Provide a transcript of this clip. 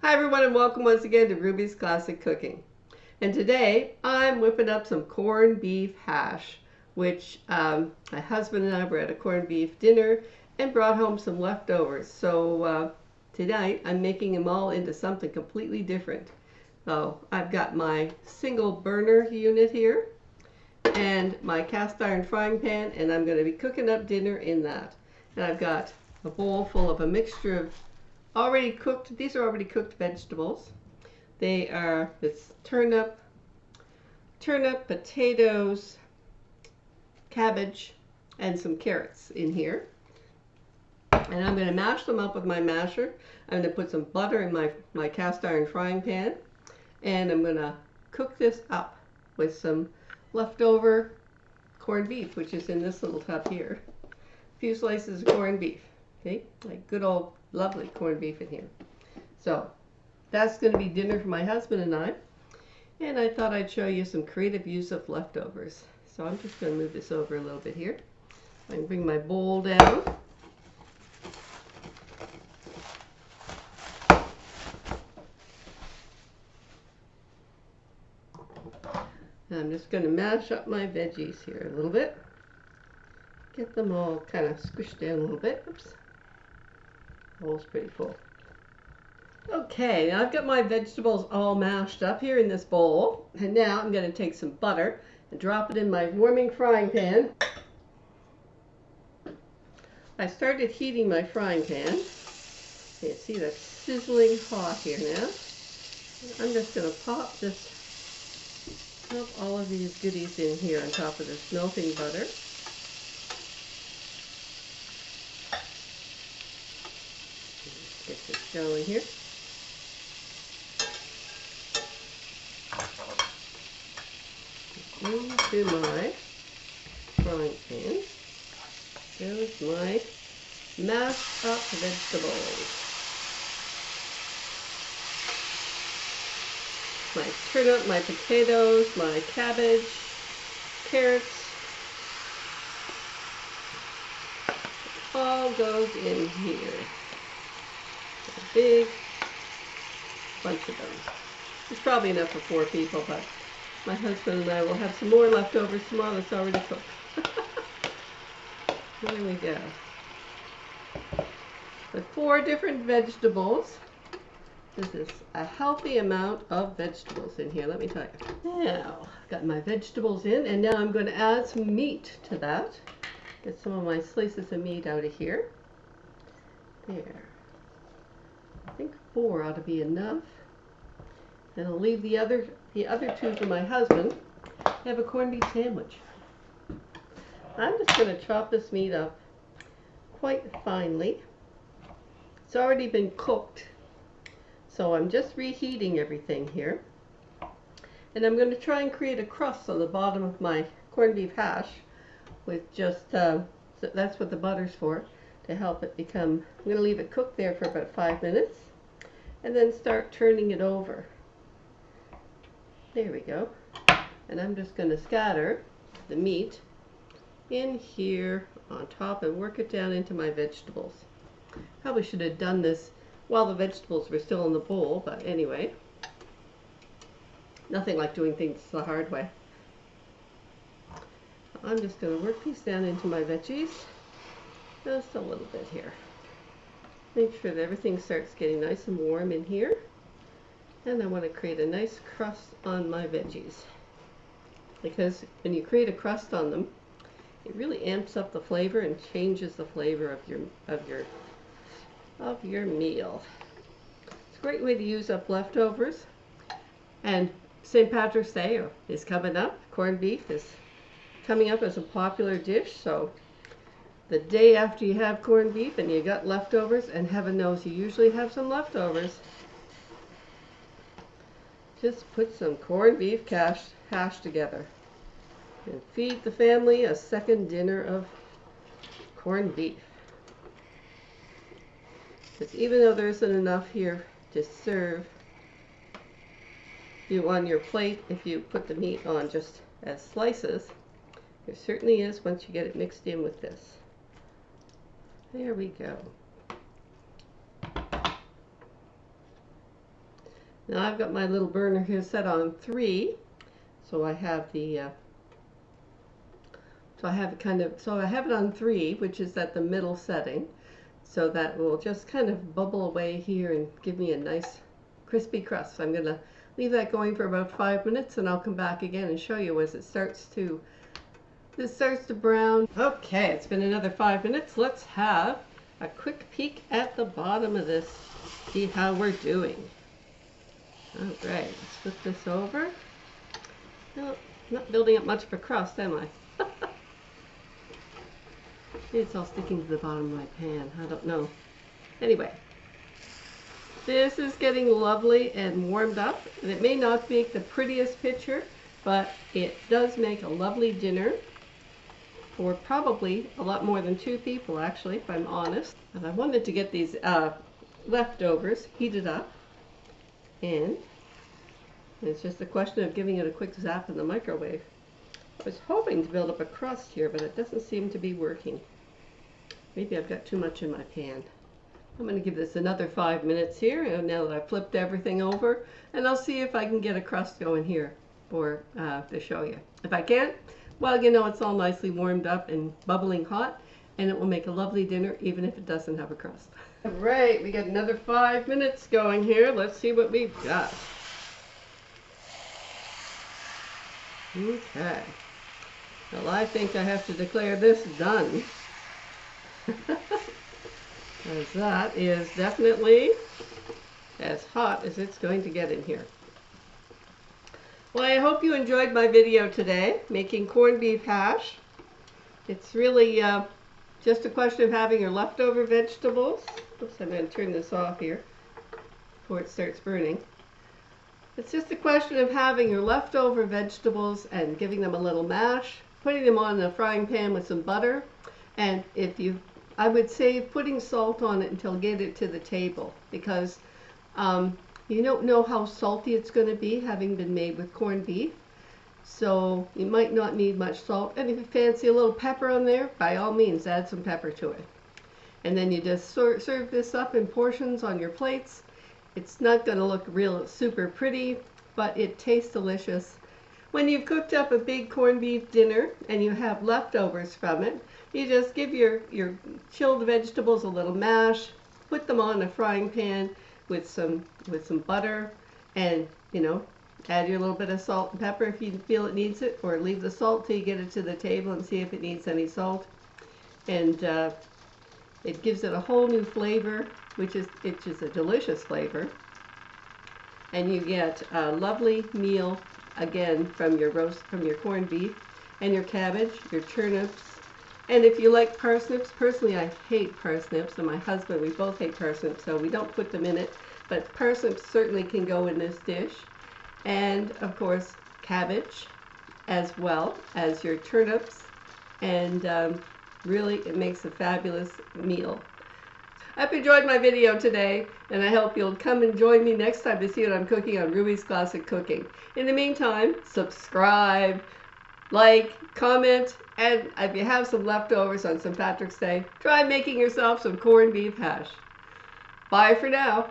Hi everyone and welcome once again to Ruby's Classic Cooking. And today I'm whipping up some corned beef hash, which my husband and I were at a corned beef dinner and brought home some leftovers. So tonight I'm making them all into something completely different. So I've got my single burner unit here and my cast iron frying pan, and I'm going to be cooking up dinner in that. And I've got a bowl full of a mixture of already cooked, these are already cooked vegetables. It's turnip, potatoes, cabbage, and some carrots in here. And I'm going to mash them up with my masher. I'm going to put some butter in my cast iron frying pan. And I'm going to cook this up with some leftover corned beef, which is in this little tub here. A few slices of corned beef. Okay, like good old lovely corned beef in here. So that's going to be dinner for my husband and I. And I thought I'd show you some creative use of leftovers. So I'm just going to move this over a little bit here. I can bring my bowl down. And I'm just going to mash up my veggies here a little bit. Get them all kind of squished down a little bit. Oops. The bowl's pretty full. Okay, now I've got my vegetables all mashed up here in this bowl. And now I'm going to take some butter and drop it in my warming frying pan. I started heating my frying pan. You see that's sizzling hot here now. I'm just going to pop all of these goodies in here on top of this melting butter. Get this going here. Into my frying pan goes my mashed up vegetables. My turnip, my potatoes, my cabbage, carrots, all goes in here. A big bunch of them. It's probably enough for 4 people, but my husband and I will have some more leftovers tomorrow that's already cooked. There we go. With 4 different vegetables. This is a healthy amount of vegetables in here, let me tell you. Now, I've got my vegetables in, and now I'm going to add some meat to that. Get some of my slices of meat out of here. There. I think 4 ought to be enough. And I'll leave the other 2 for my husband. I have a corned beef sandwich. I'm just going to chop this meat up quite finely. It's already been cooked, so I'm just reheating everything here. And I'm going to try and create a crust on the bottom of my corned beef hash with just, that's what the butter's for, to help it become, I'm going to leave it cooked there for about 5 minutes and then start turning it over. There we go. And I'm just going to scatter the meat in here on top and work it down into my vegetables. Probably should have done this while the vegetables were still in the bowl, but anyway. Nothing like doing things the hard way. I'm just going to work these down into my veggies. Just a little bit here. Make sure that everything starts getting nice and warm in here. And I want to create a nice crust on my veggies. Because when you create a crust on them, it really amps up the flavor and changes the flavor of your meal. It's a great way to use up leftovers. And St. Patrick's Day is coming up. Corned beef is coming up as a popular dish. So the day after you have corned beef and you got leftovers, and heaven knows you usually have some leftovers, just put some corned beef hash together and feed the family a second dinner of corned beef. Because even though there isn't enough here to serve you on your plate if you put the meat on just as slices, there certainly is once you get it mixed in with this. There we go. Now I've got my little burner here set on 3, so I have the I have it on 3, which is at the middle setting, so that will just kind of bubble away here and give me a nice crispy crust. So I'm going to leave that going for about 5 minutes, and I'll come back again and show you as it starts to brown. Okay, it's been another 5 minutes. Let's have a quick peek at the bottom of this, see how we're doing. All right, let's flip this over. No, not building up much of a crust, am I? It's all sticking to the bottom of my pan. I don't know. Anyway, this is getting lovely and warmed up, and it may not make the prettiest picture, but it does make a lovely dinner for probably a lot more than 2 people, actually, if I'm honest. And I wanted to get these leftovers heated up, and it's just a question of giving it a quick zap in the microwave. I was hoping to build up a crust here, but it doesn't seem to be working. Maybe I've got too much in my pan. I'm going to give this another 5 minutes here, and now that I've flipped everything over, and I'll see if I can get a crust going here to show you. If I can't, well, you know, it's all nicely warmed up and bubbling hot, and it will make a lovely dinner even if it doesn't have a crust. All right, we got another 5 minutes going here. Let's see what we've got. Okay. Well, I think I have to declare this done. Because that is definitely as hot as it's going to get in here. Well, I hope you enjoyed my video today, making corned beef hash. It's really just a question of having your leftover vegetables. Oops, I'm going to turn this off here before it starts burning. It's just a question of having your leftover vegetables and giving them a little mash, putting them on a frying pan with some butter, and I would say putting salt on it until get it to the table, because you don't know how salty it's going to be, having been made with corned beef. So you might not need much salt. And if you fancy a little pepper on there, by all means add some pepper to it. And then you just serve this up in portions on your plates. It's not going to look real super pretty, but it tastes delicious. When you've cooked up a big corned beef dinner and you have leftovers from it, you just give your chilled vegetables a little mash, put them on a frying pan with some butter, and add your little bit of salt and pepper if you feel it needs it, or leave the salt till you get it to the table and see if it needs any salt. And it gives it a whole new flavor, which is a delicious flavor. And you get a lovely meal again from your corned beef and your cabbage, your turnips. And if you like parsnips, personally I hate parsnips, and my husband, we both hate parsnips, so we don't put them in it, but parsnips certainly can go in this dish. And of course cabbage, as well as your turnips, and really it makes a fabulous meal. I hope you enjoyed my video today, and I hope you'll come and join me next time to see what I'm cooking on Ruby's Classic Cooking. In the meantime, subscribe, like, comment, and if you have some leftovers on St. Patrick's Day, try making yourself some corned beef hash. Bye for now.